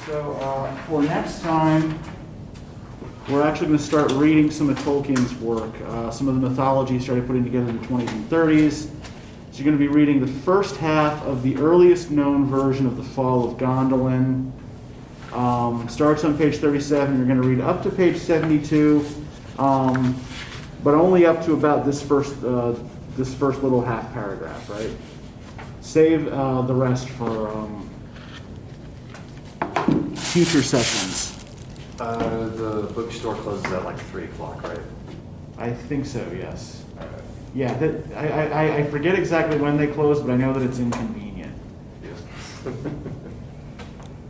So for next time, we're actually going to start reading some of Tolkien's work. Some of the mythology he started putting together in the 20s and 30s. So you're going to be reading the first half of the earliest known version of the Fall of Gondolin. Starts on page 37. You're going to read up to page 72, but only up to about this first little half paragraph, right? Save the rest for future sessions. The bookstore closes at like 3 o'clock, right? I think so, yes. Okay. Yeah, I forget exactly when they close, but I know that it's inconvenient. Yes.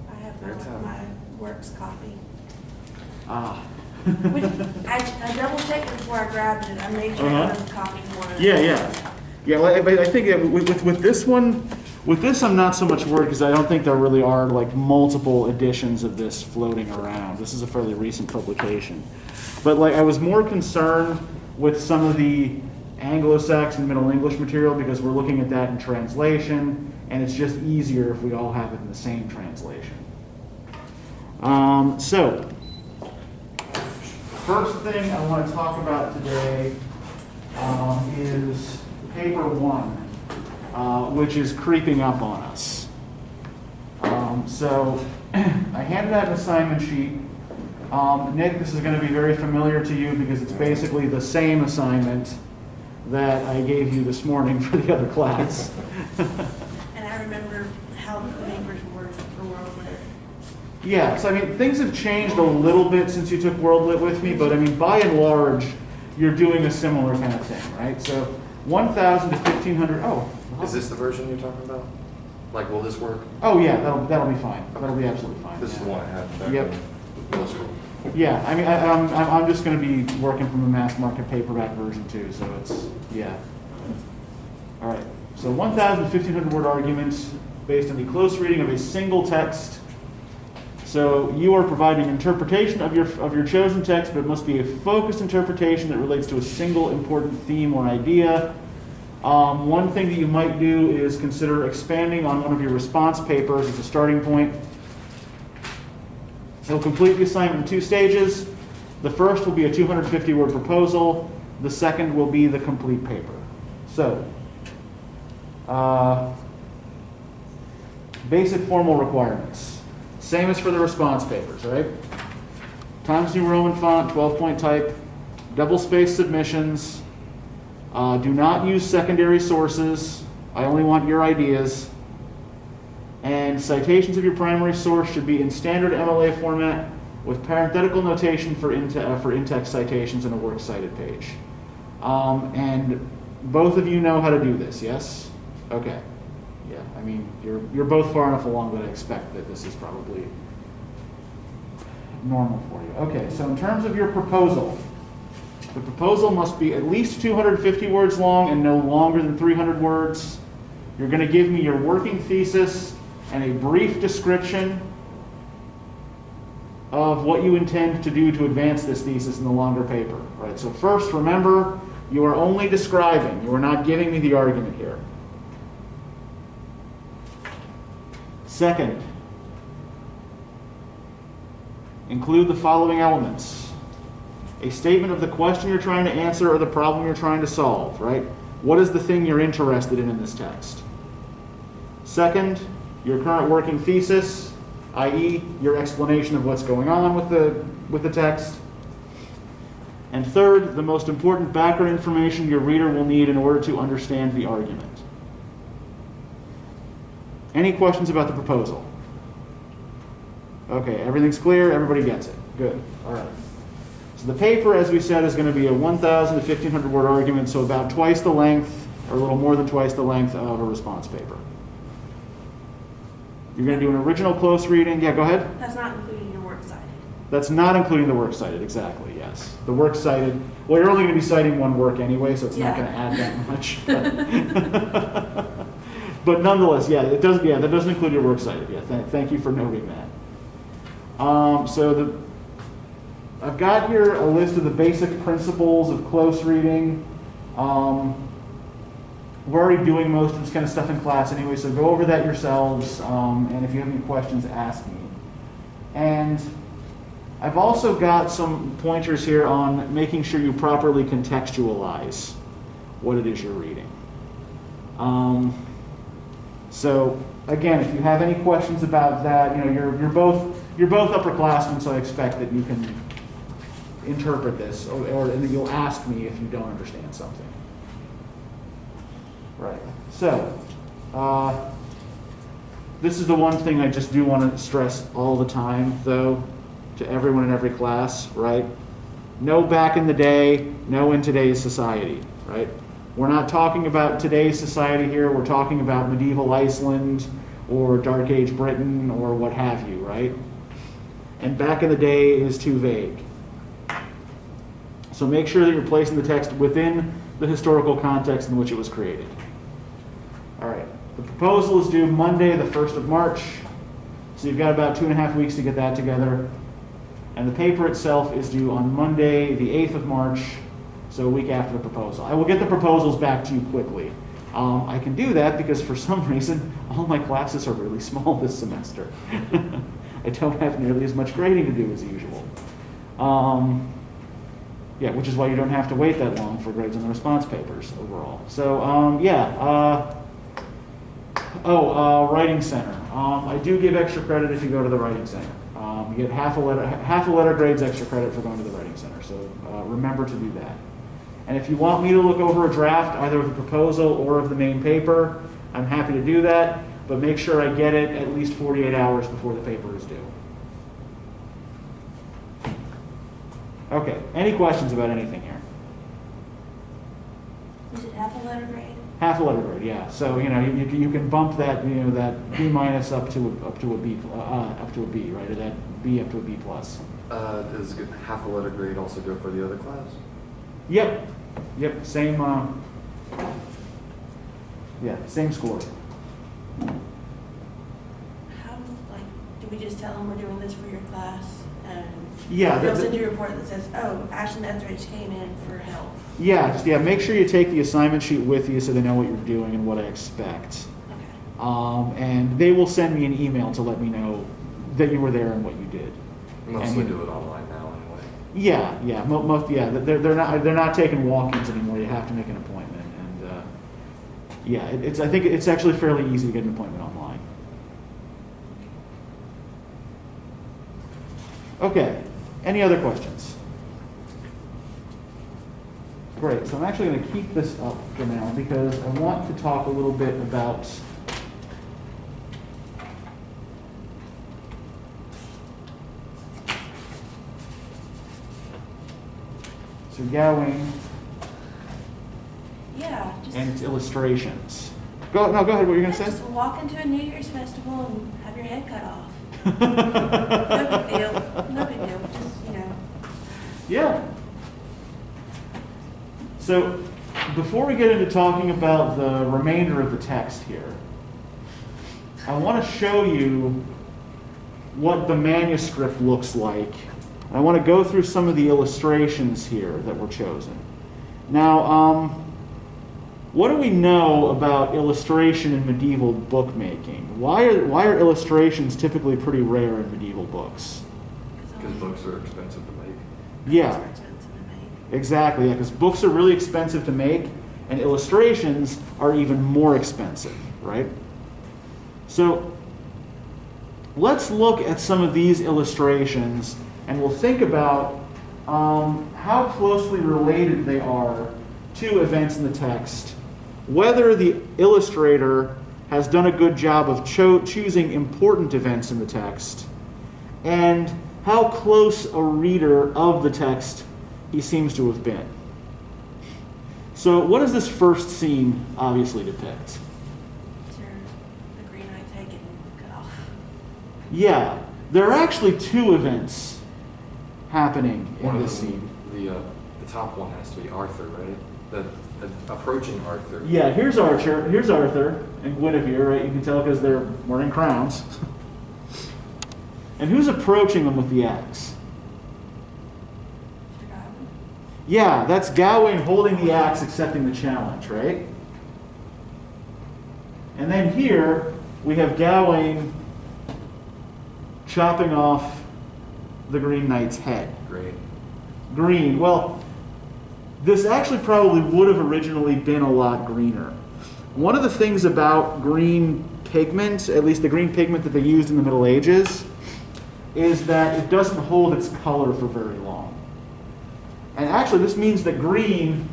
I have my works copy. Ah. Which I double checked before I grabbed it. I made sure I had a copy for it. Yeah. Well, I think that with this one, with this I'm not so much worried because I don't think there really are like multiple editions of this floating around. This is a fairly recent publication. But like I was more concerned with some of the Anglo-Saxon Middle English material because we're looking at that in translation, and it's just easier if we all have it in the same translation. So, first thing I want to talk about today is paper 1, which is creeping up on us. So, I handed out an assignment sheet. Nick, this is going to be very familiar to you because it's basically the same assignment that I gave you this morning for the other class. And I remember how the papers work for World Lit. Yeah, so I mean, things have changed a little bit since you took World Lit with me, but I mean, by and large, you're doing a similar kind of thing, right? So 1,000 to 1,500, Is this the version you're talking about? Like, will this work? Oh yeah, that'll be fine. That'll be absolutely fine. This is the one I had back Yep. in middle school. Yeah, I mean, I'm just going to be working from a mass market paperback version too, so it's, yeah. All right, so 1,000 to 1,500 word arguments based on the close reading of a single text. So you are providing interpretation of your chosen text, but it must be a focused interpretation that relates to a single important theme or idea. One thing that you might do is consider expanding on one of your response papers as a starting point. He'll complete the assignment in 2 stages. The first will be a 250-word proposal. The second will be the complete paper. So, basic formal requirements. Same as for the response papers, right? Times New Roman font, 12-point type, double-spaced submissions. Do not use secondary sources. I only want your ideas. And citations of your primary source should be in standard MLA format with parenthetical notation for in-text citations and a works cited page. And both of you know how to do this, yes? Okay. Yeah, I mean, you're both far enough along that I expect that this is probably normal for you. Okay, so in terms of your proposal, the proposal must be at least 250 words long and no longer than 300 words. You're going to give me your working thesis and a brief description of what you intend to do to advance this thesis in the longer paper. Right. So first, remember, you are only describing. You are not giving me the argument here. Second, include the following elements. A statement of the question you're trying to answer or the problem you're trying to solve, right? What is the thing you're interested in this text? Second, your current working thesis, i.e. your explanation of what's going on with the text. And third, the most important background information your reader will need in order to understand the argument. Any questions about the proposal? Okay, everything's clear, everybody gets it. Good, all right. So the paper, as we said, is going to be a 1,000 to 1,500 word argument, so about twice the length, or a little more than twice the length of a response paper. You're going to do an original close reading. Yeah, go ahead. That's not including your works cited. That's not including the works cited, exactly, yes. The works cited, well, you're only going to be citing one work anyway, so it's not going to add that much. But nonetheless, yeah, that doesn't include your works cited. Yeah, thank you for noting that. I've got here a list of the basic principles of close reading. We're already doing most of this kind of stuff in class anyway, so go over that yourselves, and if you have any questions, ask me. And I've also got some pointers here on making sure you properly contextualize what it is you're reading. So again, if you have any questions about that, you're both upperclassmen, so I expect that you can interpret this, or that you'll ask me if you don't understand something. Right. So, this is the one thing I just do want to stress all the time, though, to everyone in every class, right? No back in the day, no in today's society, right? We're not talking about today's society here, we're talking about medieval Iceland or Dark Age Britain or what have you, right? And back in the day is too vague. So make sure that you're placing the text within the historical context in which it was created. All right, the proposal is due Monday, the 1st of March. So you've got about 2.5 weeks to get that together. And the paper itself is due on Monday, the 8th of March, so a week after the proposal. I will get the proposals back to you quickly. I can do that because for some reason, all my classes are really small this semester. I don't have nearly as much grading to do as usual. Yeah, which is why you don't have to wait that long for grades on the response papers overall. So, Writing Center. I do give extra credit if you go to the Writing Center. You get half a letter grades extra credit for going to the Writing Center. So remember to do that. And if you want me to look over a draft, either of the proposal or of the main paper, I'm happy to do that. But make sure I get it at least 48 hours before the paper is due. Okay, any questions about anything here? Is it half a letter grade? Half a letter grade, yeah. So you can bump that that B minus up to a B, right, or that B up to a B plus. Does half a letter grade also go for the other class? Yep, same. Same score. How, do we just tell them we're doing this for your class? And Yeah, they'll send you a report that says, oh, Ashton Etheridge came in for help. Yeah, make sure you take the assignment sheet with you so they know what you're doing and what I expect. Okay. And they will send me an email to let me know that you were there and what you did. Mostly do it online now anyway. Yeah. They're not taking walk-ins anymore. You have to make an appointment, and I think it's actually fairly easy to get an appointment online. Okay. Any other questions? Great. So I'm actually going to keep this up for now because I want to talk a little bit about Gawain and its illustrations. Go ahead. What were you going to say? Just walk into a New Year's festival and have your head cut off. No big deal. Just, Yeah. So, before we get into talking about the remainder of the text here, I want to show you what the manuscript looks like. I want to go through some of the illustrations here that were chosen. Now, what do we know about illustration in medieval bookmaking? Why are illustrations typically pretty rare in medieval books? Because books are expensive to make. Yeah, exactly. Yeah, because books are really expensive to make, and illustrations are even more expensive, right? So let's look at some of these illustrations, and we'll think about how closely related they are to events in the text, whether the illustrator has done a good job of choosing important events in the text, and how close a reader of the text he seems to have been. So what does this first scene obviously depict? The green eye taken cut off. Yeah, there are actually two events happening One in of this them, scene. The top one has to be Arthur, right? The approaching Arthur. Yeah, here's Arthur and Guinevere, right? You can tell because they're wearing crowns. And who's approaching them with the axe? Yeah, that's Gawain holding the axe, accepting the challenge, right? And then here we have Gawain chopping off the Green Knight's head? Green. Green. Well, this actually probably would have originally been a lot greener. One of the things about green pigment, at least the green pigment that they used in the Middle Ages, is that it doesn't hold its color for very long. And actually this means that green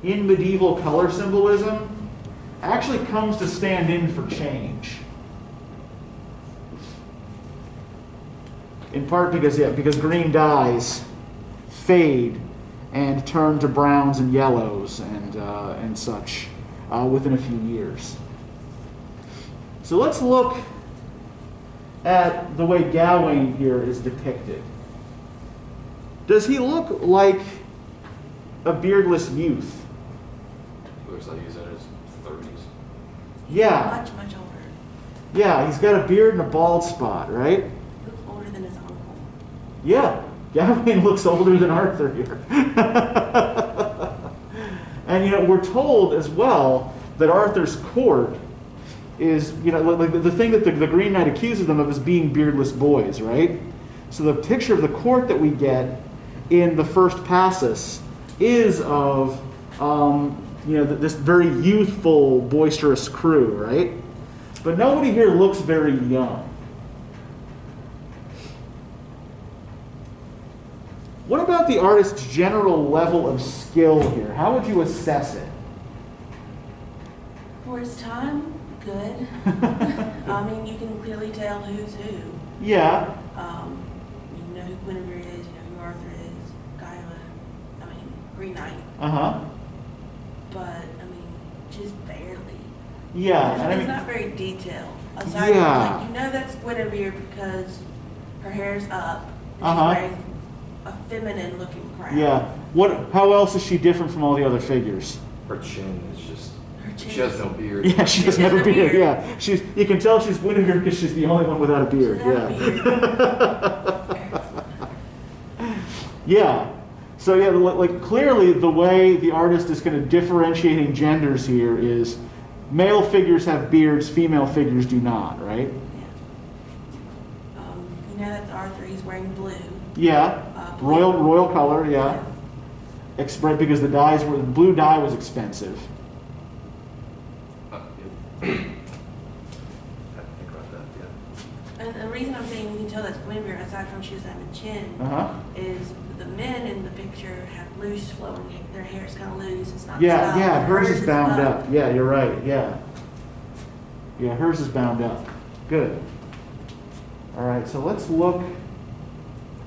in medieval color symbolism actually comes to stand in for change. In part because green dyes fade and turn to browns and yellows and such within a few years. So let's look at the way Gawain here is depicted. Does he look like a beardless youth? Looks like he's in his 30s. Yeah. Much, much older. Yeah, he's got a beard and a bald spot, right? He looks older than his uncle. Yeah, Gawain looks older than Arthur here. And we're told as well that Arthur's court is, like the thing that the Green Knight accuses them of is being beardless boys, right? So the picture of the court that we get in the first passus is of, this very youthful, boisterous crew, right? But nobody here looks very young. What about the artist's general level of skill here? How would you assess it? For his time, good. I mean, you can clearly tell who's who. Yeah. You know who Guinevere is, you know who Arthur is, Green Knight. Uh-huh. But, just barely. Yeah. And It's not very detailed. Aside from, that's Guinevere because her hair's up. And she's wearing a feminine looking crown. Yeah. How else is she different from all the other figures? Her chin is just... Her chin She has no beard. Yeah, she doesn't have a beard. Yeah, you can tell she's Guinevere because she's the only one without a beard. Yeah. So like clearly the way the artist is kind of differentiating genders here is male figures have beards, female figures do not, right? Yeah. That's Arthur. He's wearing blue. Yeah. Royal color. Yeah. Right, because the blue dye was expensive. I think about that, yeah. And the reason I'm saying you can tell that's Guinevere, aside from she doesn't have a chin, is the men in the picture have loose flowing hair. Their hair is kind of loose. It's not styled. Yeah. Hers is bound up. Yeah, you're right. Yeah. Yeah, hers is bound up. Good. All right, so let's look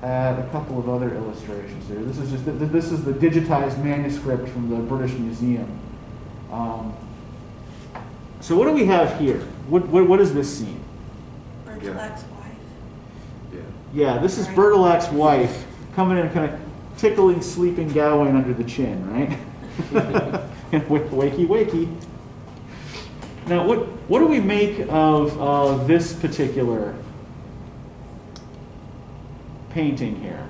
at a couple of other illustrations here. This is the digitized manuscript from the British Museum. So what do we have here? What is this scene? Bertilac's wife. Yeah. Yeah, this is Bertilac's wife coming in and kind of tickling sleeping Gawain under the chin, right? Wakey, wakey. Now, what do we make of this particular painting here?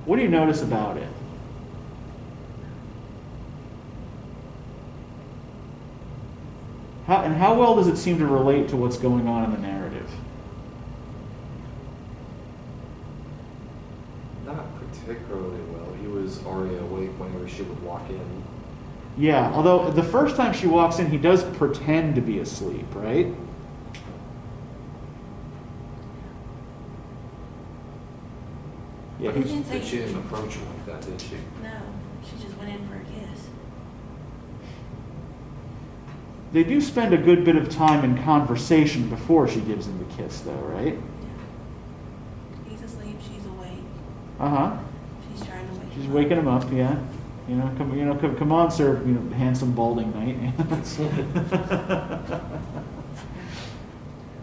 What do you notice about it? How well does it seem to relate to what's going on in the narrative? Not particularly well. He was already awake whenever she would walk in. Yeah, although the first time she walks in, he does pretend to be asleep, right? Yeah, But she didn't approach him like that, did she? No, she just went in for a kiss. they do spend a good bit of time in conversation before she gives him the kiss, though, right? Yeah. He's asleep, she's awake. Uh-huh. She's trying to wake She's him waking up. him up, yeah. Come on, sir, handsome balding knight.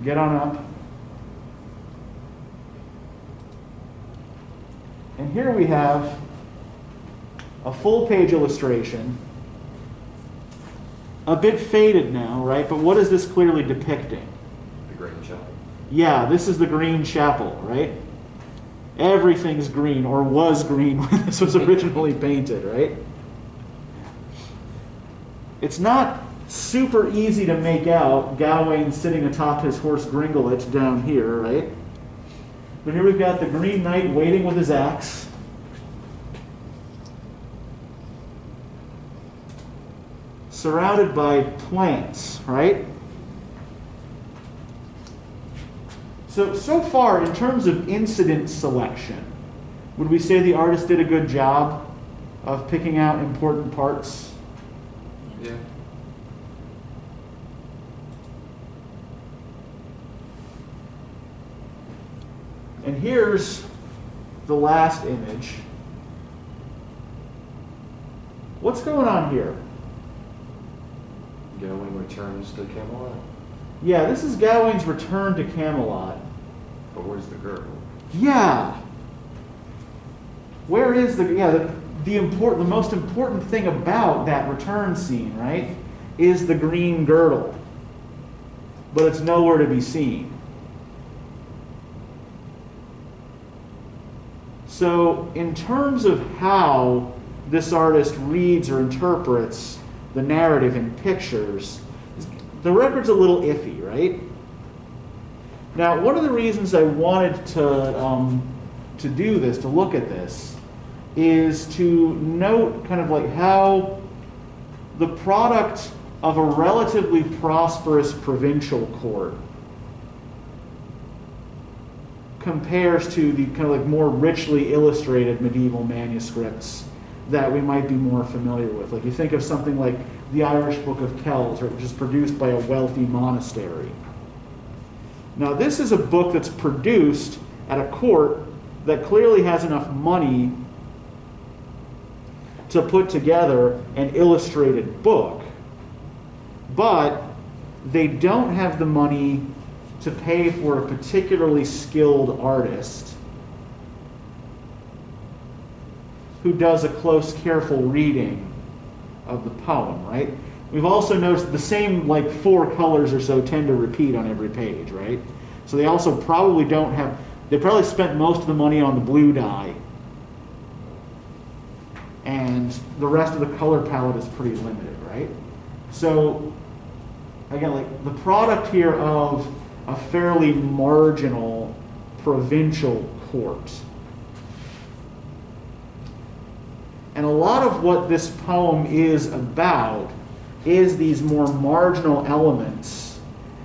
Get on up. And here we have a full-page illustration. A bit faded now, right? But what is this clearly depicting? The Green Chapel. Yeah, this is the Green Chapel, right? Everything's green, or was green when this was originally painted, right? It's not super easy to make out Gawain sitting atop his horse Gringolet down here, right? But here we've got the Green Knight waiting with his axe. Surrounded by plants, right? So far, in terms of incident selection, would we say the artist did a good job of picking out important parts? Yeah. And here's the last image. What's going on here? Gawain returns to Camelot. Yeah, this is Gawain's return to Camelot. But where's the girdle? Yeah. Where is the most important thing about that return scene, right? Is the green girdle. But it's nowhere to be seen. So, in terms of how this artist reads or interprets the narrative in pictures, the record's a little iffy, right? Now, one of the reasons I wanted to do this, to look at this, is to note kind of like how the product of a relatively prosperous provincial court compares to the kind of like more richly illustrated medieval manuscripts that we might be more familiar with. Like you think of something like the Irish Book of Kells, which is produced by a wealthy monastery. Now this is a book that's produced at a court that clearly has enough money to put together an illustrated book, but they don't have the money to pay for a particularly skilled artist who does a close, careful reading of the poem, right? We've also noticed the same like 4 colors or so tend to repeat on every page, right? So they also probably they probably spent most of the money on the blue dye, and the rest of the color palette is pretty limited, right? So again, like the product here of a fairly marginal provincial court. And a lot of what this poem is about is these more marginal elements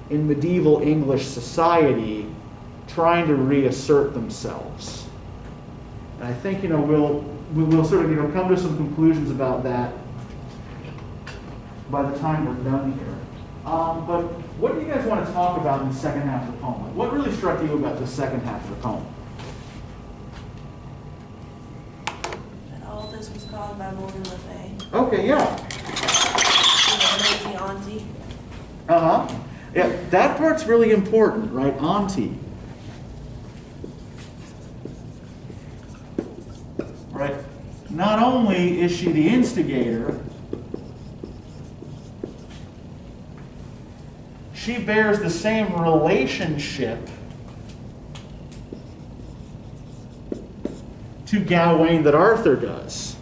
in medieval English society trying to reassert themselves. And I think, we'll sort of, come to some conclusions about that by the time we're done here. But what do you guys want to talk about in the second half of the poem? Like, what really struck you about the second half of the poem? And all this was caused by Morgan Le Fay. Okay, yeah. Amazing auntie. Uh-huh. Yeah, that part's really important, right? Auntie. Right? Not only is she the instigator, she bears the same relationship to Gawain that Arthur does.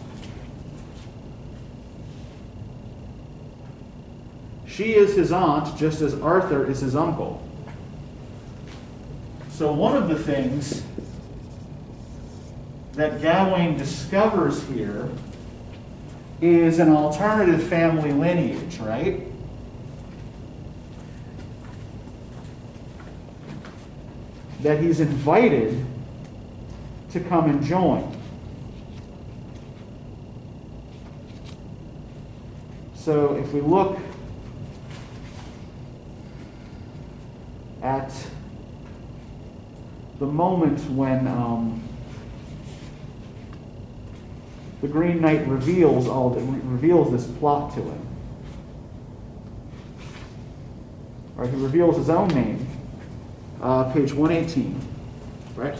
She is his aunt, just as Arthur is his uncle. So one of the things that Gawain discovers here is an alternative family lineage, right? That he's invited to come and join. So if we look at the moment when the Green Knight reveals this plot to him, or he reveals his own name. Page 118, right?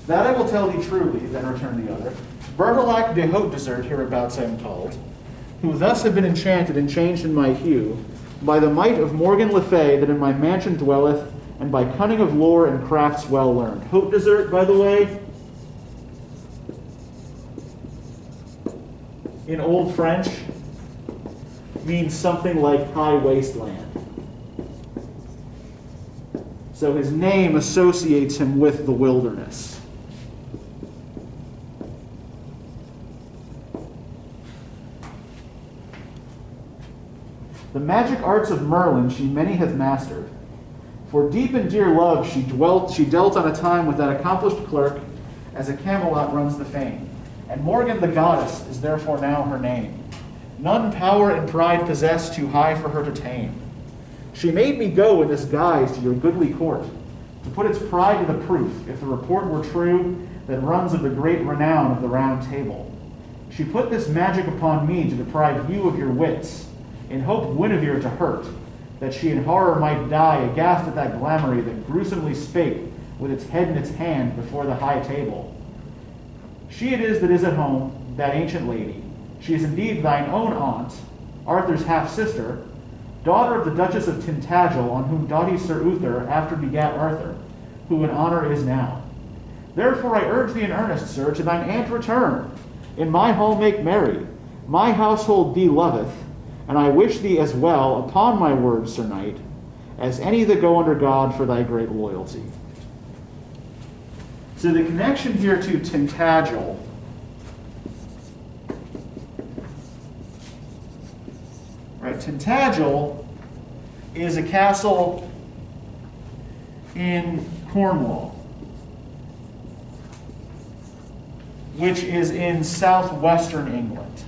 That I will tell thee truly, then returned the other. Bertilac de Haute Desert, hereabouts I am called, who thus have been enchanted and changed in my hue, by the might of Morgan Le Fay that in my mansion dwelleth, and by cunning of lore and crafts well learned. Haute Desert, by the way, in Old French, means something like high wasteland. So his name associates him with the wilderness. The magic arts of Merlin she many hath mastered. For deep and dear love she dealt on a time with that accomplished clerk, as a Camelot runs the fame. And Morgan the goddess is therefore now her name. None power and pride possess too high for her to tame. She made me go in this guise to your goodly court, to put its pride to the proof, if the report were true, that runs of the great renown of the Round Table. She put this magic upon me to deprive you of your wits, in hope Guinevere to hurt, that she in horror might die, aghast at that glamoury that gruesomely spake with its head in its hand before the high table. She it is that is at home, that ancient lady. She is indeed thine own aunt, Arthur's half-sister, daughter of the Duchess of Tintagel, on whom doughty Sir Uther after begat Arthur, who in honour is now. Therefore I urge thee in earnest, sir, to thine aunt return. In my hall make merry. My household thee loveth, and I wish thee as well, upon my word, Sir Knight, as any that go under God for thy great loyalty. So the connection here to Tintagel right, Tintagel is a castle in Cornwall, which is in southwestern England.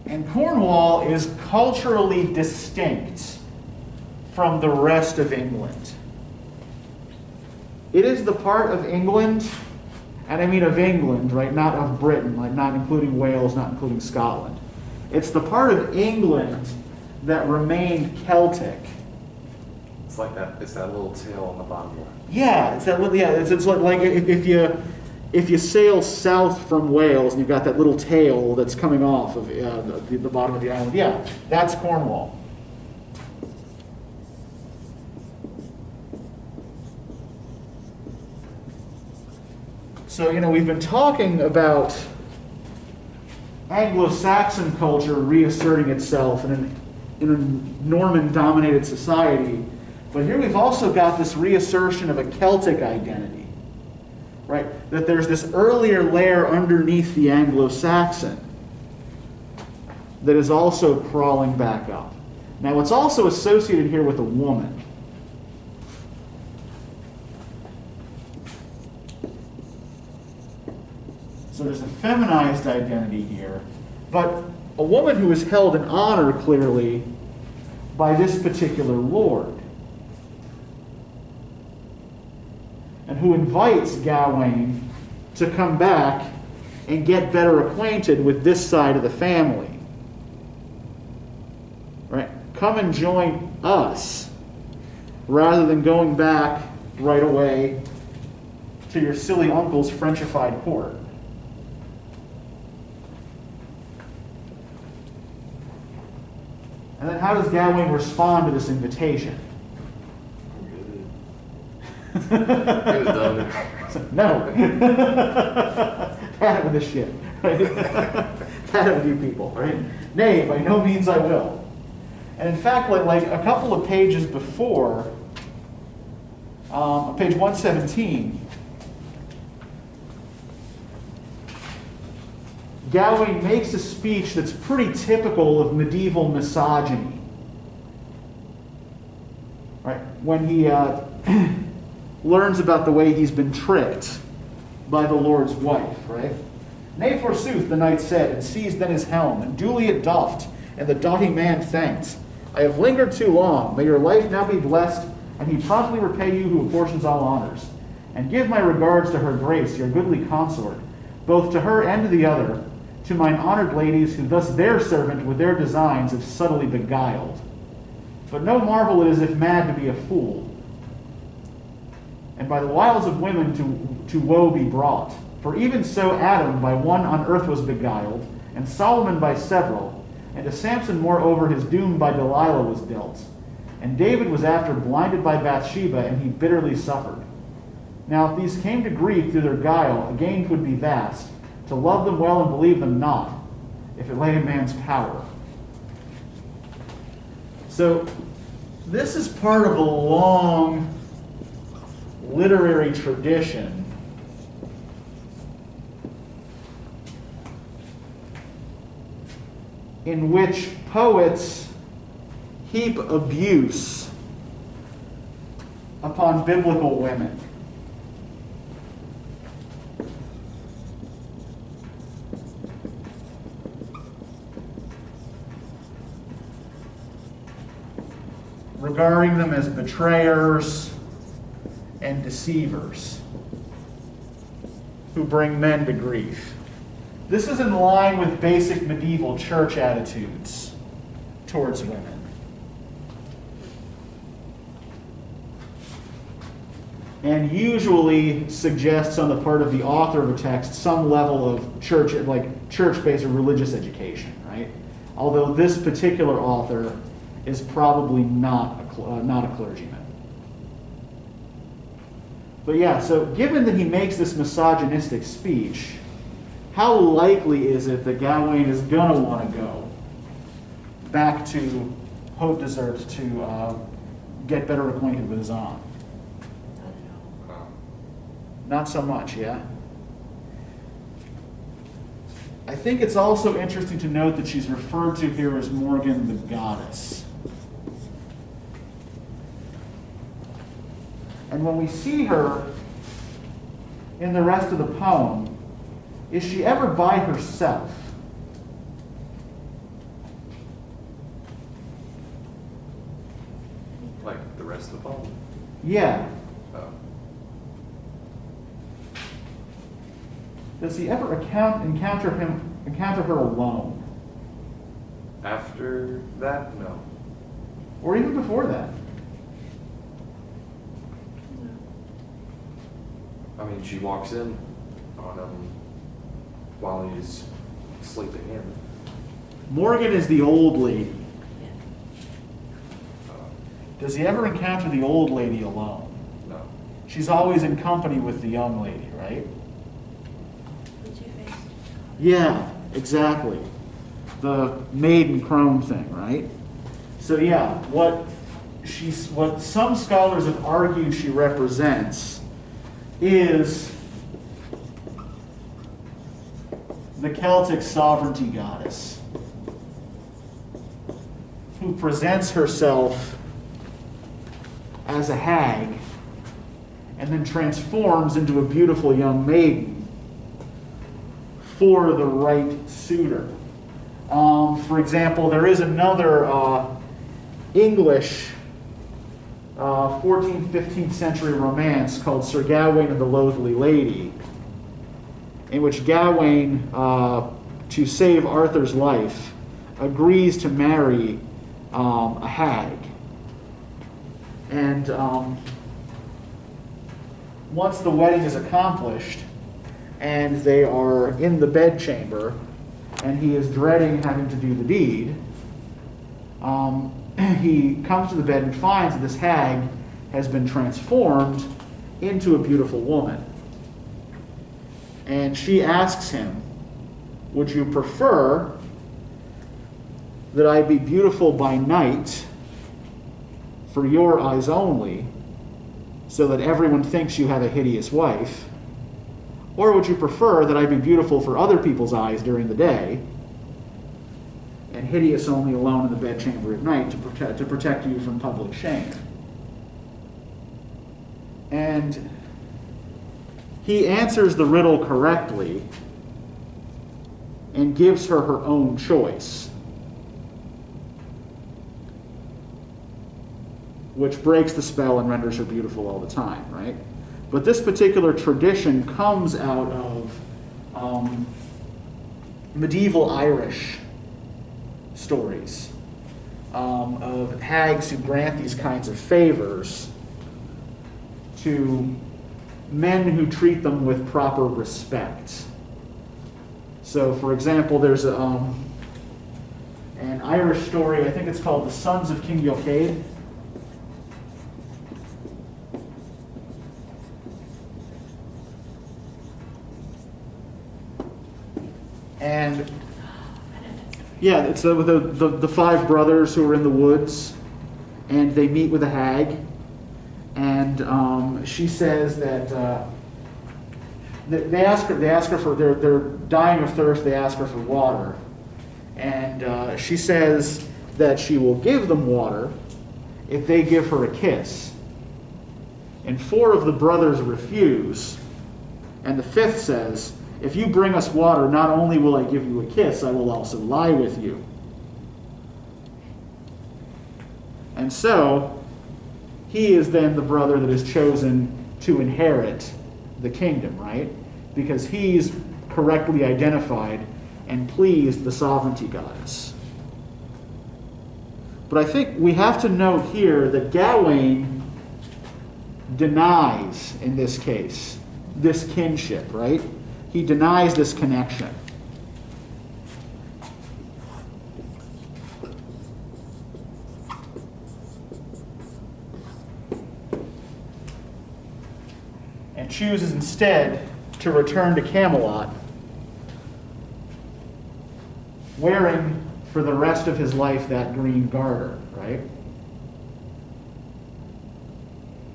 And Cornwall is culturally distinct from the rest of England. It is the part of England, and I mean of England, right, not of Britain, like not including Wales, not including Scotland. It's the part of England that remained Celtic. It's like that. It's that little tail on the bottom left. Yeah, it's that. Yeah, it's like if you sail south from Wales and you've got that little tail that's coming off of the bottom of the island. Yeah, that's Cornwall. So, we've been talking about Anglo-Saxon culture reasserting itself in a Norman-dominated society, but here we've also got this reassertion of a Celtic identity, right? That there's this earlier layer underneath the Anglo-Saxon that is also crawling back up. Now, it's also associated here with a woman. So there's a feminized identity here, but a woman who is held in honor, clearly, by this particular lord, and who invites Gawain to come back and get better acquainted with this side of the family. Right? Come and join us, rather than going back right away to your silly uncle's Frenchified court. And then how does Gawain respond to this invitation? He was done. No. Had it with this shit. Right? Had it with you people, right? Nay, by no means I will. And in fact, like a couple of pages before, page 117, Gawain makes a speech that's pretty typical of medieval misogyny. Right? When he learns about the way he's been tricked by the Lord's wife, right? Nay, forsooth, the knight said, and seized then his helm, and duly it doffed, and the doughty man thanked. I have lingered too long. May your life now be blessed, and he promptly repay you who apportions all honors. And give my regards to her grace, your goodly consort, both to her and to the other, to mine honored ladies, who thus their servant with their designs have subtly beguiled. But no marvel it is if mad to be a fool, and by the wiles of women to woe be brought. For even so Adam by one on earth was beguiled, and Solomon by several, and to Samson moreover his doom by Delilah was dealt. And David was after blinded by Bathsheba, and he bitterly suffered. Now if these came to grief through their guile, again 'twould be vast, to love them well and believe them not. if it lay in man's power. So this is part of a long literary tradition in which poets heap abuse upon biblical women. Regarding them as betrayers and deceivers who bring men to grief. This is in line with basic medieval church attitudes towards women. And usually suggests on the part of the author of a text some level of church-based or religious education, right? Although this particular author is probably not a clergyman. But yeah, so given that he makes this misogynistic speech, how likely is it that Gawain is going to want to go back to Haute Desert to get better acquainted with his aunt? Not so much, yeah? I think it's also interesting to note that she's referred to here as Morgan the goddess. And when we see her in the rest of the poem, is she ever by herself? Like the rest of the poem? Yeah. Oh. Does he ever encounter her alone? After that, no. Or even before that? I mean, she walks in on him while he's sleeping in. Morgan is the old lady. Uh, Does he ever encounter the old lady alone? no. She's always in company with the young lady, right? The two-faced. Yeah, exactly. The maiden crone thing, right? So yeah, what some scholars have argued she represents is the Celtic sovereignty goddess who presents herself as a hag and then transforms into a beautiful young maiden for the right suitor. For example, there is another English 14th, 15th century romance called Sir Gawain and the Loathly Lady, in which Gawain, to save Arthur's life, agrees to marry a hag. And once the wedding is accomplished and they are in the bedchamber and he is dreading having to do the deed, he comes to the bed and finds that this hag has been transformed into a beautiful woman. And she asks him, would you prefer that I be beautiful by night for your eyes only, so that everyone thinks you have a hideous wife? Or would you prefer that I be beautiful for other people's eyes during the day, and hideous only alone in the bedchamber at night to protect you from public shame? And he answers the riddle correctly and gives her her own choice, which breaks the spell and renders her beautiful all the time, right? But this particular tradition comes out of medieval Irish stories of hags who grant these kinds of favors to men who treat them with proper respect. So, for example, there's an Irish story, I think it's called The Sons of King Yochade. And Yeah, it's the five brothers who are in the woods, and they meet with a hag, and she says that they ask her for they're dying of thirst. They ask her for water, and she says that she will give them water if they give her a kiss. And four of the brothers refuse, and the fifth says, if you bring us water, not only will I give you a kiss, I will also lie with you. And so, he is then the brother that is chosen to inherit the kingdom, right? Because he's correctly identified and pleased the sovereignty goddess. But I think we have to note here that Gawain denies, in this case, this kinship, right? He denies this connection. And chooses instead to return to Camelot, wearing for the rest of his life that green garter, right?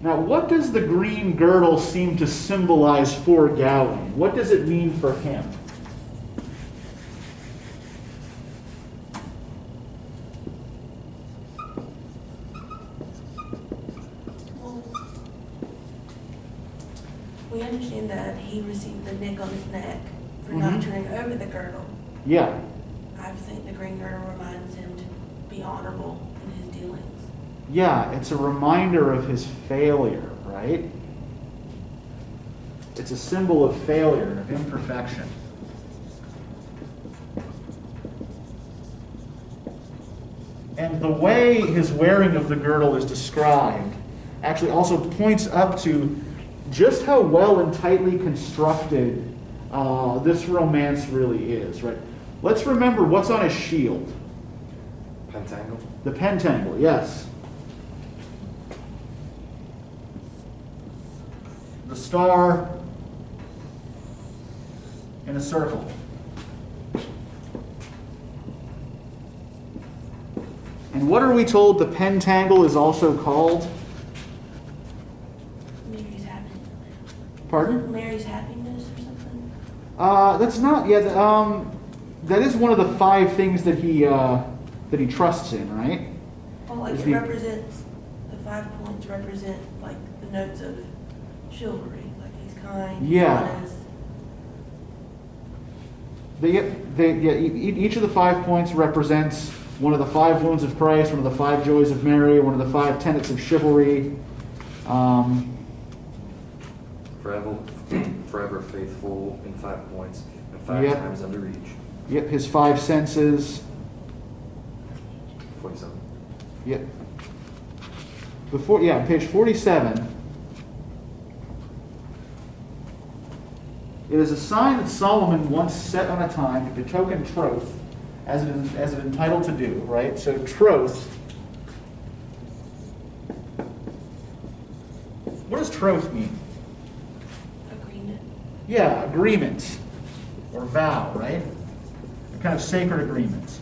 Now, what does the green girdle seem to symbolize for Gawain? What does it mean for him? Well, we understand that he received the nick on his neck for not turning over the girdle. Yeah. I think the green girdle reminds him to be honorable in his dealings. Yeah, it's a reminder of his failure, right? It's a symbol of failure, of imperfection. And the way his wearing of the girdle is described actually also points up to just how well and tightly constructed this romance really is, right? Let's remember what's on his shield. Pentangle? The Pentangle, yes. The star in a circle. And what are we told the Pentangle is also called? Mary's happiness. Pardon? Mary's happiness or something? That's not, yeah, that is one of the five things that he trusts in, right? Well, like Is it the- represents, the 5 points represent like the notes of chivalry, like he's kind, Yeah. he's honest. Each of the 5 points represents one of the 5 wounds of Christ, one of the 5 joys of Mary, one of the 5 tenets of chivalry. Forever faithful in 5 points, and 5 Yep. times under each. Yep, his 5 senses. 47. Yep. Page 47. It is a sign that Solomon once set on a time to betoken troth, as it entitled to do, right? So troth. What does troth mean? Agreement. Yeah, agreement or vow, right? A kind of sacred agreement.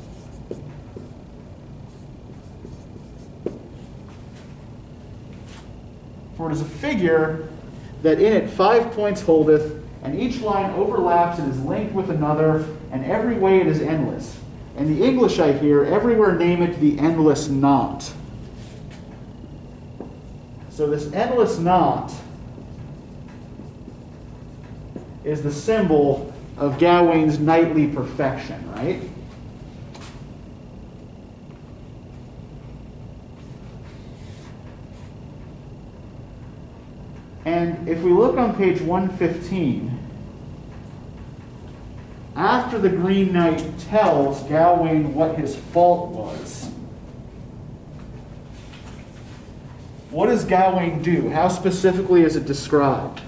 For it is a figure that in it 5 points holdeth, and each line overlaps and is linked with another, and every way it is endless. In the English I hear, everywhere name it the endless knot. So this endless knot is the symbol of Gawain's knightly perfection, right? And if we look on page 115, after the Green Knight tells Gawain what his fault was, what does Gawain do? How specifically is it described?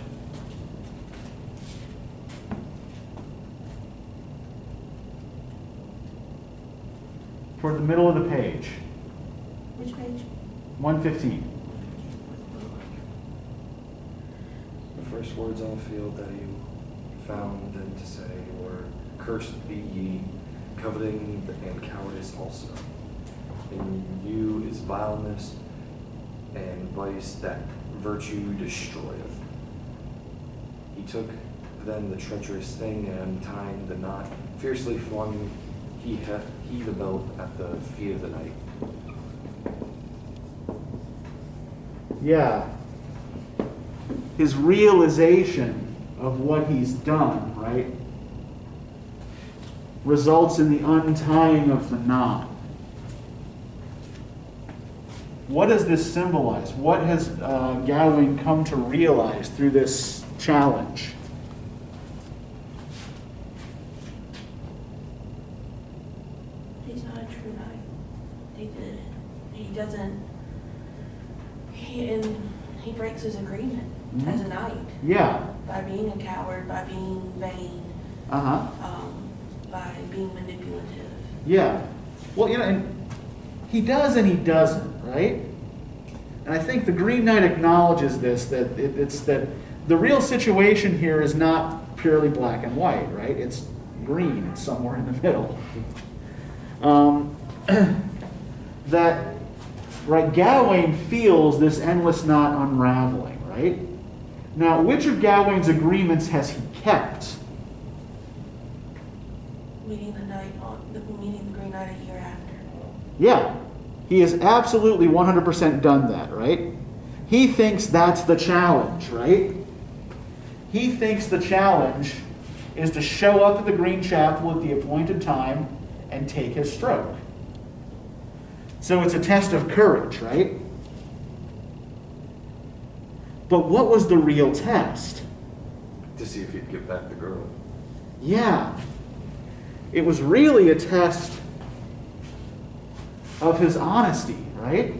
Toward the middle of the page, Which page? 115. The first words on the field that he found and to say were, "Cursed be ye, coveting and cowardice also. In you is vileness and vice that virtue destroyeth. He took then the treacherous thing and tying the knot, fiercely flung he the belt at the feet of the knight. Yeah. His realization of what he's done, right, results in the untying of the knot. What does this symbolize? What has Gawain come to realize through this challenge? He's not a true knight. He doesn't. He breaks his agreement as a knight. Yeah. By being a coward, by being vain, by being manipulative. Yeah. Well, and he does and he doesn't, right? And I think the Green Knight acknowledges this, that it's that the real situation here is not purely black and white, right? It's green. It's somewhere in the middle. That, right, Gawain feels this endless knot unraveling, right? Now, which of Gawain's agreements has he kept? Meeting the Green Knight a year after. Yeah, he has absolutely 100% done that, right? He thinks that's the challenge, right? He thinks the challenge is to show up at the Green Chapel at the appointed time and take his stroke. So it's a test of courage, right? But what was the real test? To see if he'd get back the girl. Yeah. It was really a test of his honesty, right?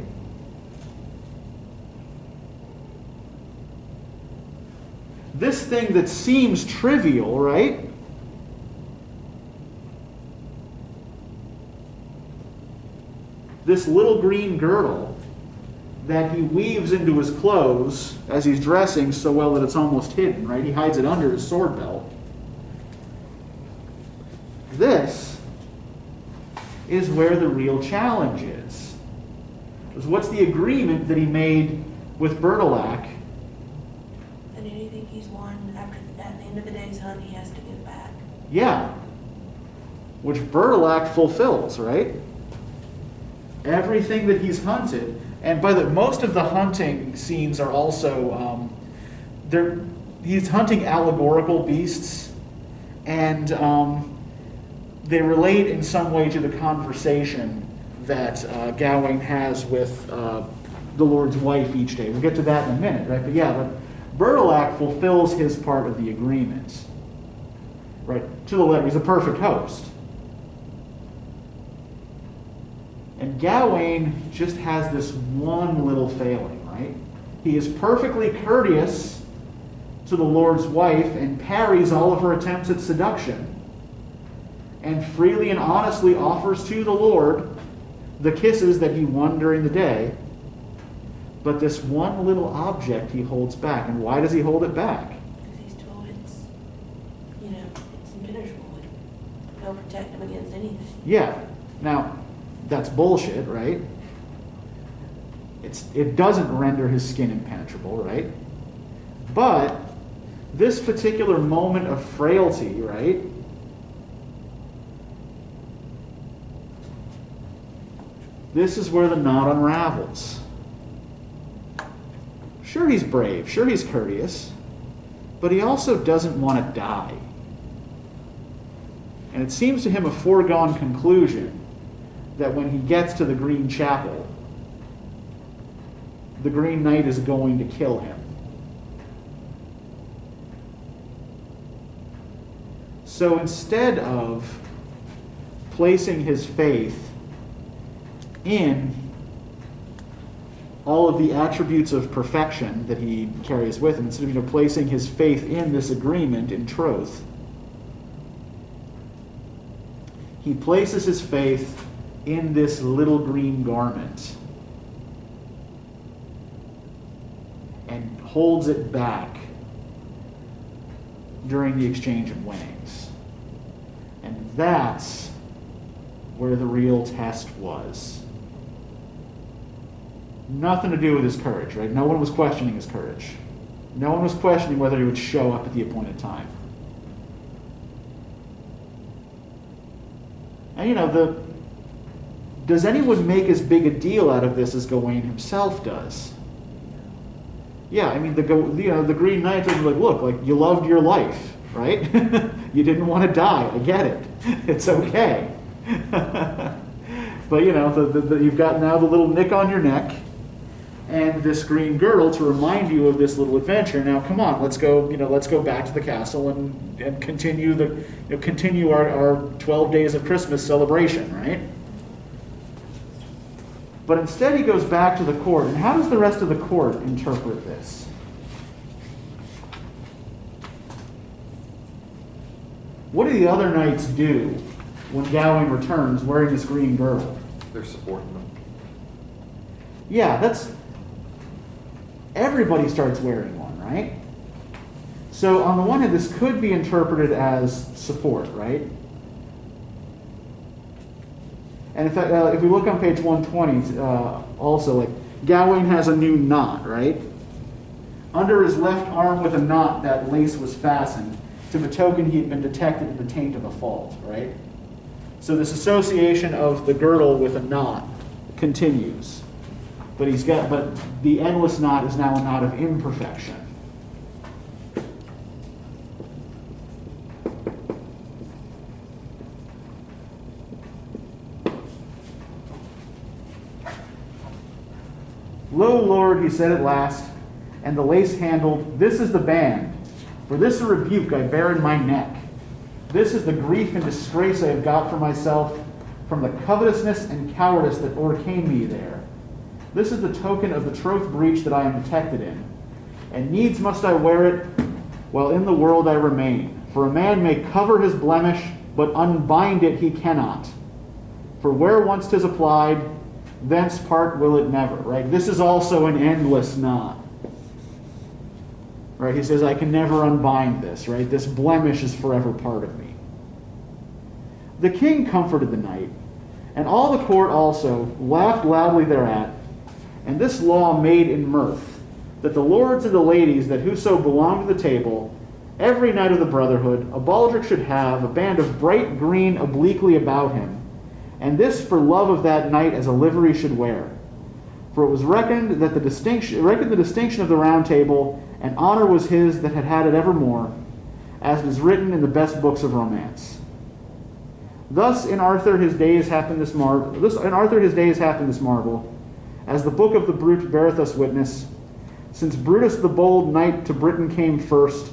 This thing that seems trivial, right? This little green girdle that he weaves into his clothes as he's dressing so well that it's almost hidden, right? He hides it under his sword belt. This is where the real challenge is. Because what's the agreement that he made with Bertilac? And anything he's won at the end of the day's hunt, he has to give back. Yeah. Which Bertilac fulfills, right? Everything that he's hunted, and most of the hunting scenes are also, he's hunting allegorical beasts, and they relate in some way to the conversation that Gawain has with the Lord's wife each day. We'll get to that in a minute, right? But Bertilac fulfills his part of the agreement, right? To the letter. He's a perfect host. And Gawain just has this one little failing, right? He is perfectly courteous to the Lord's wife and parries all of her attempts at seduction, and freely and honestly offers to the Lord the kisses that he won during the day. But this one little object he holds back. And why does he hold it back? Because he's told it's impenetrable. It'll protect him against anything. Yeah. Now, that's bullshit, right? It doesn't render his skin impenetrable, right? But this particular moment of frailty, right? This is where the knot unravels. Sure, he's brave. Sure, he's courteous. But he also doesn't want to die. And it seems to him a foregone conclusion that when he gets to the Green Chapel, the Green Knight is going to kill him. So instead of placing his faith in all of the attributes of perfection that he carries with him, instead of placing his faith in this agreement in troth, he places his faith in this little green garment and holds it back during the exchange of winnings. And that's where the real test was. Nothing to do with his courage, right? No one was questioning his courage. No one was questioning whether he would show up at the appointed time. And does anyone make as big a deal out of this as Gawain himself does? Yeah, I mean, the Green Knight was like, look, like, you loved your life, right? You didn't want to die. I get it. It's okay. But you've got now the little nick on your neck and this green girdle to remind you of this little adventure. Now, come on, let's go back to the castle and continue our 12 days of Christmas celebration, right? But instead he goes back to the court. And how does the rest of the court interpret this? What do the other knights do when Gawain returns wearing this green girdle? They're supporting them. Yeah, everybody starts wearing one, right? So on the one hand, this could be interpreted as support, right? And in fact, if we look on page 120, also, like, Gawain has a new knot, right? Under his left arm with a knot, that lace was fastened to betoken he had been detected in the taint of a fault, right? So this association of the girdle with a knot continues. But the endless knot is now a knot of imperfection. Lo, Lord, he said at last, and the lace handled, this is the band. For this a rebuke I bear in my neck. This is the grief and disgrace I have got for myself from the covetousness and cowardice that o'ercame me there. This is the token of the troth breach that I am detected in. And needs must I wear it while in the world I remain. For a man may cover his blemish, but unbind it he cannot. For where once 'tis applied, thence part will it never, right? This is also an endless knot. Right? He says, I can never unbind this, right? This blemish is forever part of me. The king comforted the knight, and all the court also laughed loudly thereat, and this law made in mirth, that the lords and the ladies that whoso belonged to the table, every knight of the brotherhood, a baldric should have, a band of bright green obliquely about him, and this for love of that knight as a livery should wear. For it was reckoned that the distinction of the round table, and honor was his that had it evermore, as it is written in the best books of romance. Thus in Arthur his days happened this marvel, as the book of the brute beareth us witness, since Brutus the bold knight to Britain came first,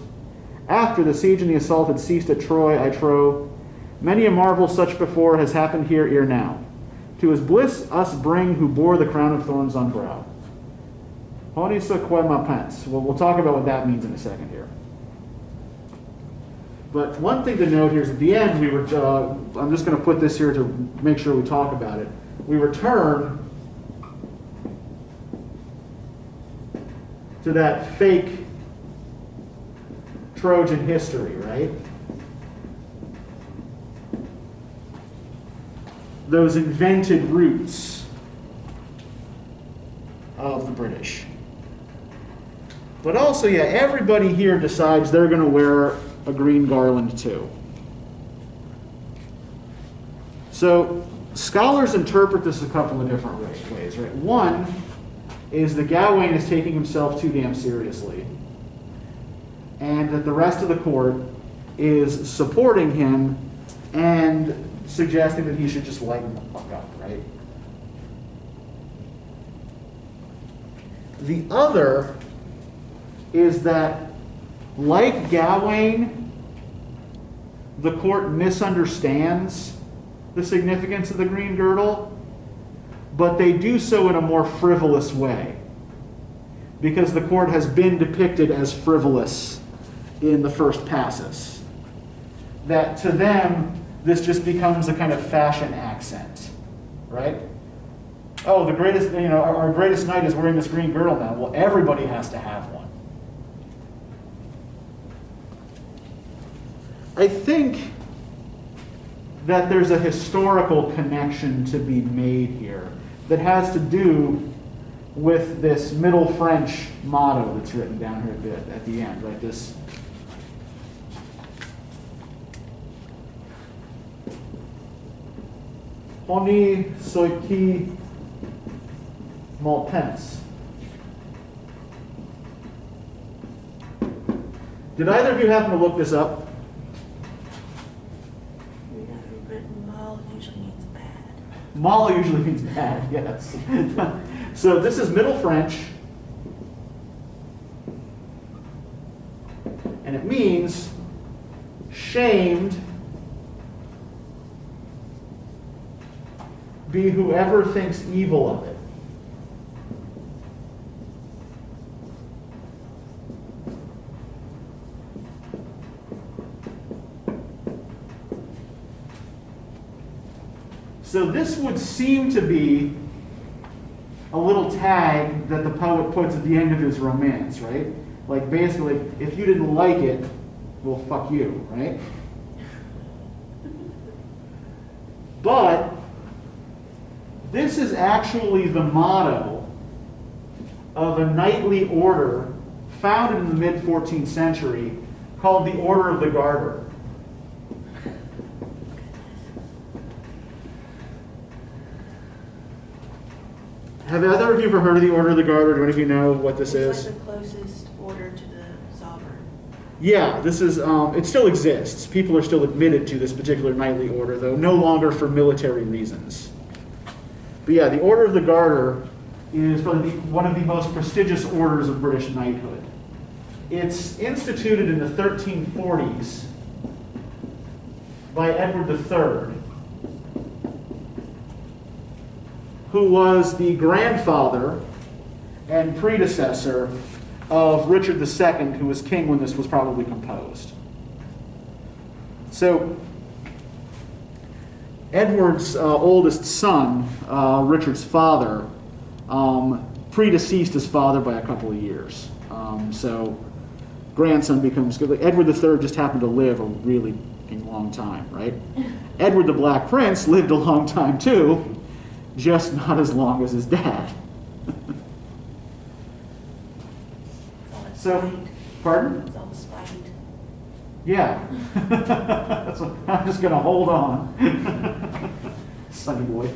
after the siege and the assault had ceased at Troy, I trow, many a marvel such before has happened here ere now. To his bliss us bring who bore the crown of thorns on brow. Honisa que ma pence. Well, we'll talk about what that means in a second here. But one thing to note here is at the end, I'm just going to put this here to make sure we talk about it. We return to that fake Trojan history, right? Those invented roots of the British. But also, yeah, everybody here decides they're going to wear a green garland too. So scholars interpret this a couple of different ways, right? One is that Gawain is taking himself too damn seriously, and that the rest of the court is supporting him and suggesting that he should just lighten the fuck up, right? The other is that, like Gawain, the court misunderstands the significance of the green girdle, but they do so in a more frivolous way, because the court has been depicted as frivolous in the first passus. That to them, this just becomes a kind of fashion accent, right? Oh, the greatest, our greatest knight is wearing this green girdle now. Well, everybody has to have one. I think that there's a historical connection to be made here that has to do with this Middle French motto that's written down here at the end, right? This Honi soit qui mal pense. Did either of you happen to look this up? Mal usually means bad. Mal usually means bad, yes. So this is Middle French, and it means shamed be whoever thinks evil of it. So this would seem to be a little tag that the poet puts at the end of his romance, right? Like basically, if you didn't like it, well, fuck you, right? But this is actually the motto of a knightly order founded in the mid-14th century called the Order of the Garter. Have either of you ever heard of the Order of the Garter? Do any of you know what this is? It's like the closest order to the sovereign. Yeah, this is, it still exists. People are still admitted to this particular knightly order, though no longer for military reasons. But yeah, the Order of the Garter is probably one of the most prestigious orders of British knighthood. It's instituted in the 1340s by Edward III, who was the grandfather and predecessor of Richard II, who was king when this was probably composed. So, Edward's oldest son, Richard's father, predeceased his father by a couple of years. So, grandson becomes good. Like Edward III just happened to live a really long time, right? Edward the Black Prince lived a long time too, just not as long as his dad. So, pardon? It's all spite. Yeah. That's what, I'm just going to hold on. Sonny boy.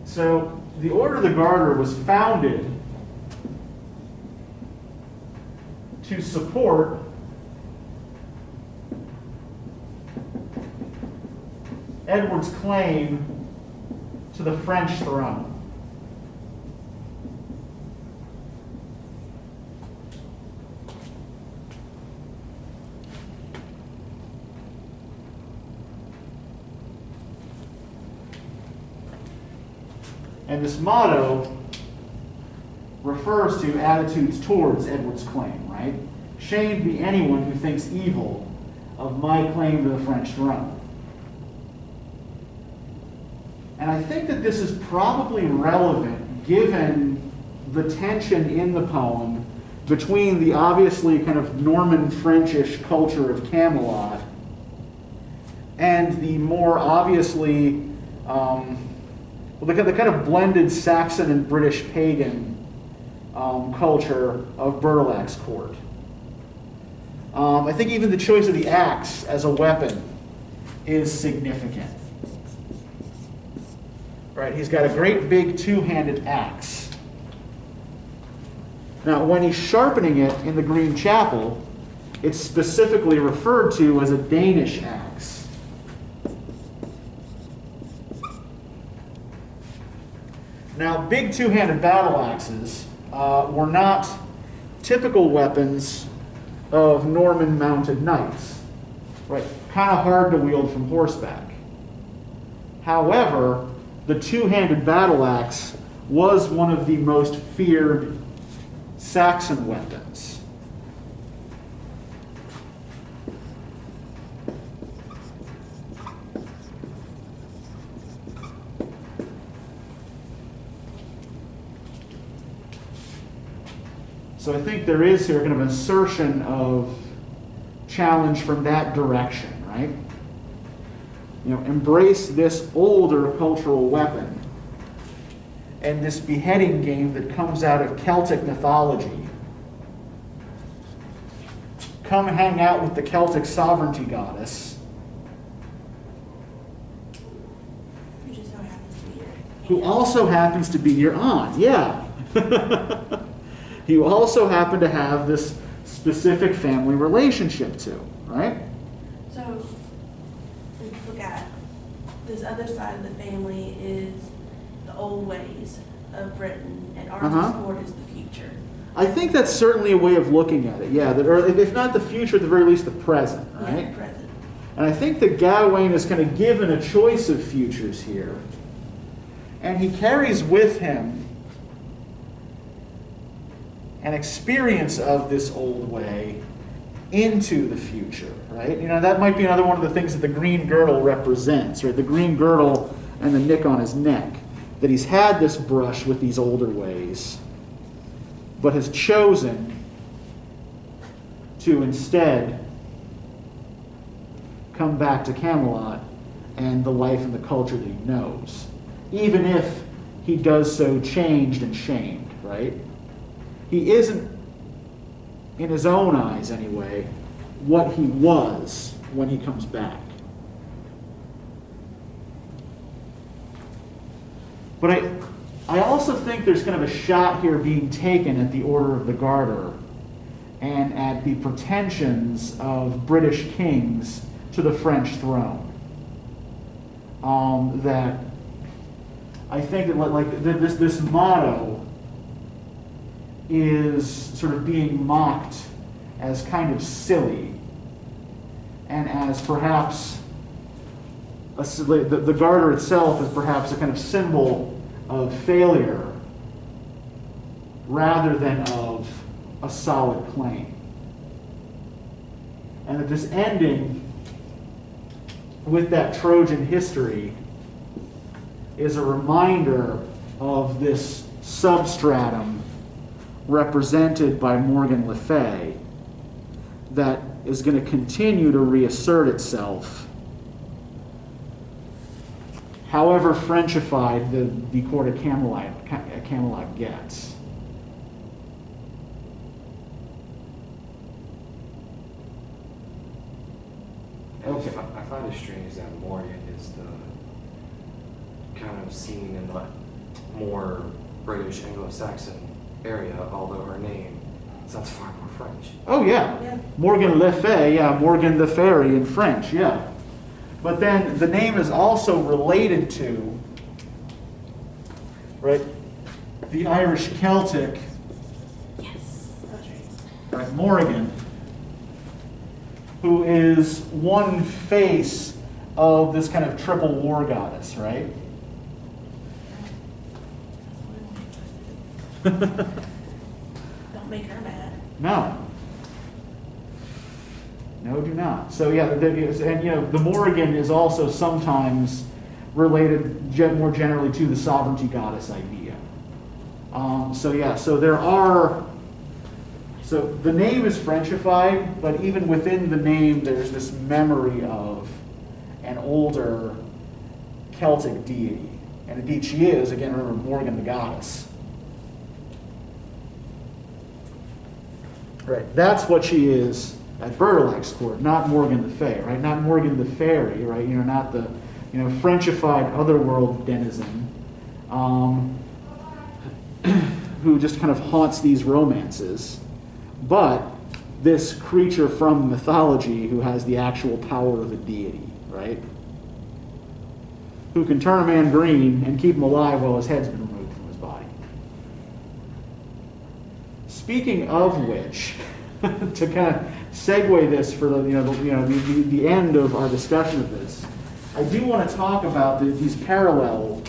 So, the Order of the Garter was founded to support Edward's claim to the French throne. And this motto refers to attitudes towards Edward's claim, right? Shamed be anyone who thinks evil of my claim to the French throne. And I think that this is probably relevant given the tension in the poem between the obviously kind of Norman Frenchish culture of Camelot and the more obviously, the kind of blended Saxon and British pagan culture of Bertilac's court. I think even the choice of the axe as a weapon is significant. Right, he's got a great big two-handed axe. Now, when he's sharpening it in the Green Chapel, it's specifically referred to as a Danish axe. Now, big two-handed battle axes were not typical weapons of Norman mounted knights. Right, kind of hard to wield from horseback. However, the two-handed battle axe was one of the most feared Saxon weapons. So I think there is here kind of an assertion of challenge from that direction, right? You know, embrace this older cultural weapon and this beheading game that comes out of Celtic mythology. Come hang out with the Celtic sovereignty goddess, Who just so happens to be your who also happens to be your aunt. Yeah. You also happen to have this specific family relationship to, right? So, if you look at this other side of the family is the old ways of Britain, and Arthur's court is the future. I think that's certainly a way of looking at it, yeah. That, or if not the future, at the very least the present, right? Yeah, the present. And I think that Gawain is kind of given a choice of futures here. And he carries with him an experience of this old way into the future, right? You know, that might be another one of the things that the green girdle represents, right? The green girdle and the nick on his neck. That he's had this brush with these older ways, but has chosen to instead come back to Camelot and the life and the culture that he knows, even if he does so changed and shamed, right? He isn't, in his own eyes anyway, what he was when he comes back. But I also think there's kind of a shot here being taken at the Order of the Garter and at the pretensions of British kings to the French throne. That I think that like this motto is sort of being mocked as kind of silly and as perhaps the Garter itself is perhaps a kind of symbol of failure rather than of a solid claim. And that this ending with that Trojan history is a reminder of this substratum represented by Morgan Le Fay that is going to continue to reassert itself however Frenchified the court of Camelot gets. Okay. I find it strange that Morgan is the kind of seen in the more British Anglo-Saxon area, although her name sounds far more French. Oh yeah. Morgan Le Fay, yeah, Morgan the Fairy in French, yeah. But then the name is also related to, right, the Irish Celtic, Yes, that's right. right, Morgan, who is one face of this kind of triple war goddess, right? Don't make her mad. No. No, do not. So yeah, and you know, the Morrigan is also sometimes related more generally to the sovereignty goddess idea. So yeah, so the name is Frenchified, but even within the name there's this memory of an older Celtic deity. And indeed she is, again, remember, Morgan the goddess. Right, that's what she is at Bertilac's court, not Morgan the Fay, right? Not Morgan the Fairy, right? You know, not the, you know, Frenchified otherworld denizen who just kind of haunts these romances, but this creature from mythology who has the actual power of a deity, right? Who can turn a man green and keep him alive while his head's been removed from his body. Speaking of which, to kind of segue this for the end of our discussion of this, I do want to talk about these parallel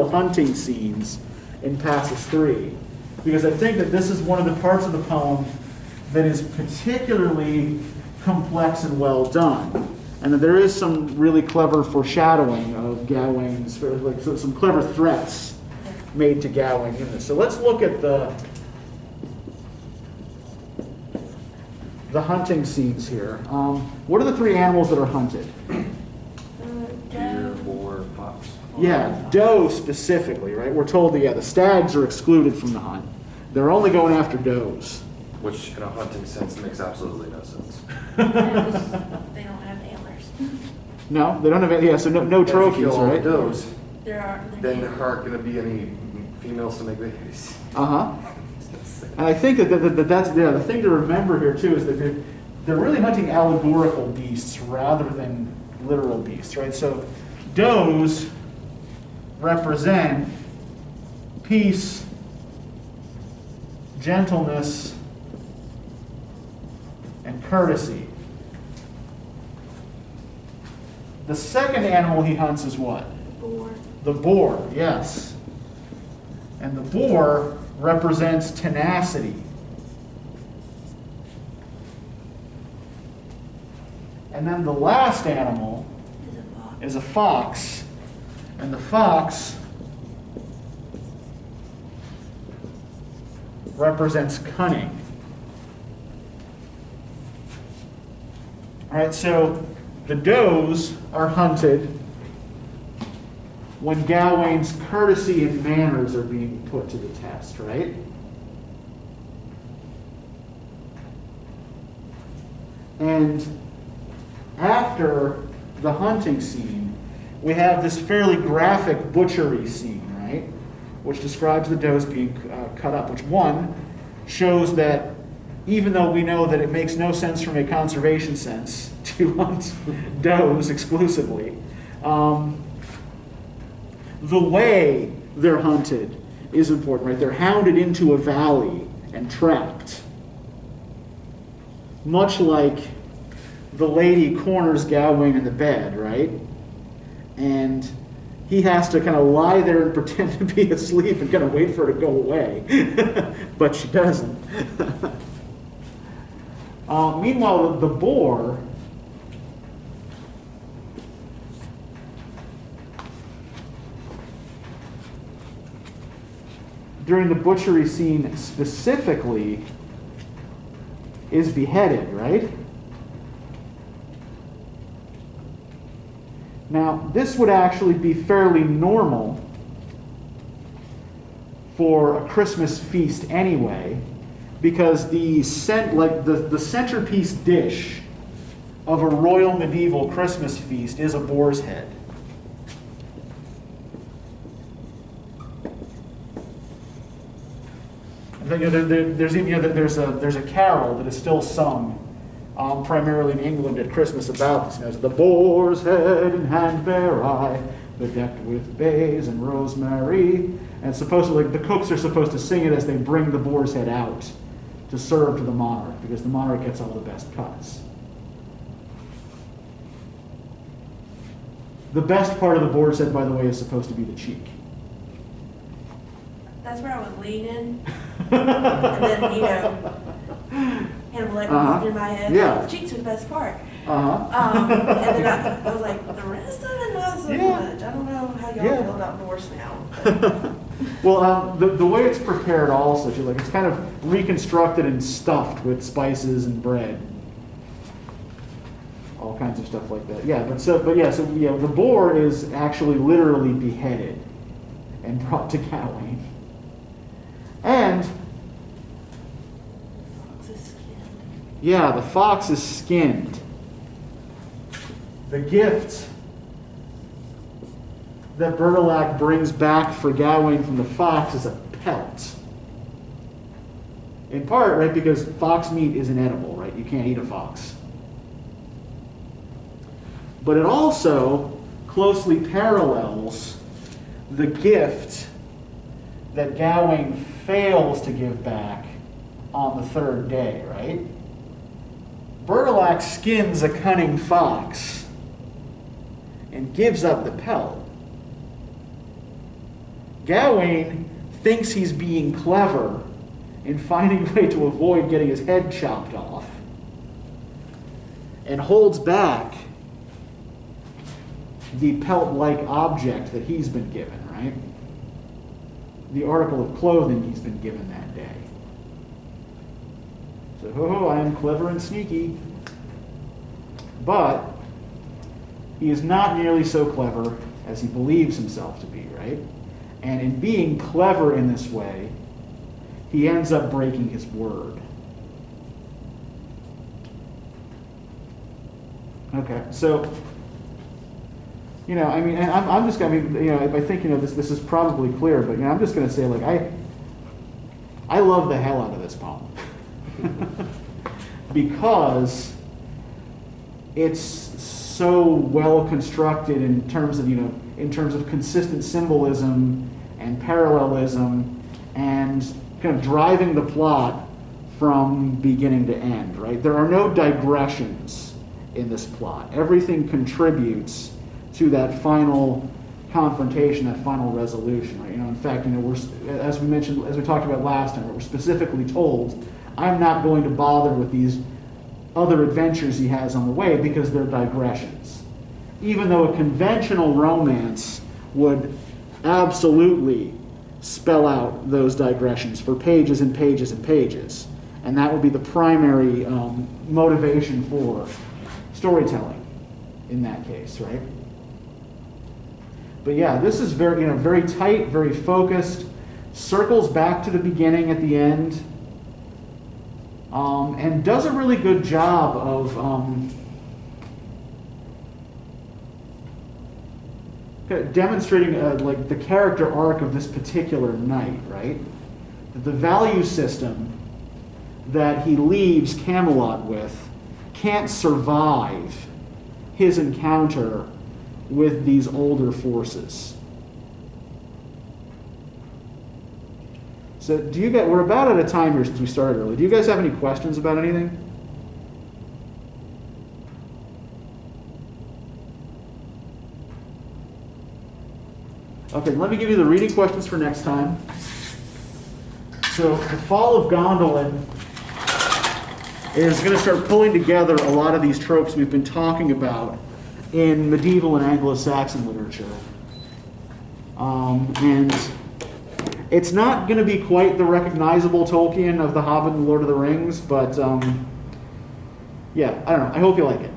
hunting scenes in Passus 3, because I think that this is one of the parts of the poem that is particularly complex and well done, and that there is some really clever foreshadowing of Gawain's, some clever threats made to Gawain in this. So let's look at the hunting scenes here. What are the three animals that are hunted? Deer, boar, fox. Yeah, doe specifically, right? We're told that, the stags are excluded from the hunt. They're only going after does. Which, in a hunting sense, makes absolutely no sense. They don't have antlers. No, they don't have any, so no If you trophies, kill all the right? does, There then there aren't going to be any females to make babies. Uh-huh. And I think that's the thing to remember here too is that they're really hunting allegorical beasts rather than literal beasts, right? So does represent peace, gentleness, and courtesy. The second animal he hunts is what? boar. The boar, yes. And the boar represents tenacity. And then the last animal Is a fox. is a fox. And the fox represents cunning. All right, so the does are hunted when Gawain's courtesy and manners are being put to the test, right? And after the hunting scene, we have this fairly graphic butchery scene, right? Which describes the does being cut up, which one shows that even though we know that it makes no sense from a conservation sense to hunt does exclusively, the way they're hunted is important, right? They're hounded into a valley and trapped. Much like the lady corners Gawain in the bed, right? And he has to kind of lie there and pretend to be asleep and kind of wait for her to go away. But she doesn't. Meanwhile, the boar during the butchery scene specifically is beheaded, right? Now, this would actually be fairly normal for a Christmas feast anyway, because the centerpiece dish of a royal medieval Christmas feast is a boar's head. There's a carol that is still sung primarily in England at Christmas about this. The boar's head in hand bear I, bedecked with bays and rosemary. And supposedly the cooks are supposed to sing it as they bring the boar's head out to serve to the monarch, because the monarch gets all the best cuts. The best part of the boar's head, by the way, is supposed to be the cheek. That's where I was leaning. And then, Hannibal Lecter popped in my head. Yeah. The cheeks are the best part. Uh-huh. And then I was like, the rest of it, not so much. I don't know how y'all feel about boars now. But. Well, the way it's prepared also, too, it's kind of reconstructed and stuffed with spices and bread. All kinds of stuff like that. So the boar is actually literally beheaded and brought to Gawain. And the fox is skinned. The gift that Bertilac brings back for Gawain from the fox is a pelt. In part, right, because fox meat is inedible, right? You can't eat a fox. But it also closely parallels the gift that Gawain fails to give back on the third day, right? Bertilac skins a cunning fox and gives up the pelt. Gawain thinks he's being clever in finding a way to avoid getting his head chopped off and holds back the pelt-like object that he's been given, right? The article of clothing he's been given that day. So, ho, I am clever and sneaky. But he is not nearly so clever as he believes himself to be, right? And in being clever in this way, he ends up breaking his word. Okay, so, you know, I mean, and I'm just going to, you know, if I think, you know, this is probably clear, but, you know, I'm just going to say, like, I love the hell out of this poem. Because it's so well constructed in terms of, you know, in terms of consistent symbolism and parallelism and kind of driving the plot from beginning to end, right? There are no digressions in this plot. Everything contributes to that final confrontation, that final resolution, right? You know, in fact, you know, we're, as we mentioned, as we talked about last time, we're specifically told, I'm not going to bother with these other adventures he has on the way because they're digressions. Even though a conventional romance would absolutely spell out those digressions for pages and pages and pages. And that would be the primary motivation for storytelling in that case, right? But yeah, this is very, you know, very tight, very focused, circles back to the beginning at the end, and does a really good job of demonstrating like the character arc of this particular knight, right? The value system that he leaves Camelot with can't survive his encounter with these older forces. So do you guys, we're about at a time here since we started early. Do you guys have any questions about anything? Okay, let me give you the reading questions for next time. So the Fall of Gondolin is going to start pulling together a lot of these tropes we've been talking about in medieval and Anglo-Saxon literature. And it's not going to be quite the recognizable Tolkien of The Hobbit and Lord of the Rings, but yeah, I don't know. I hope you like it.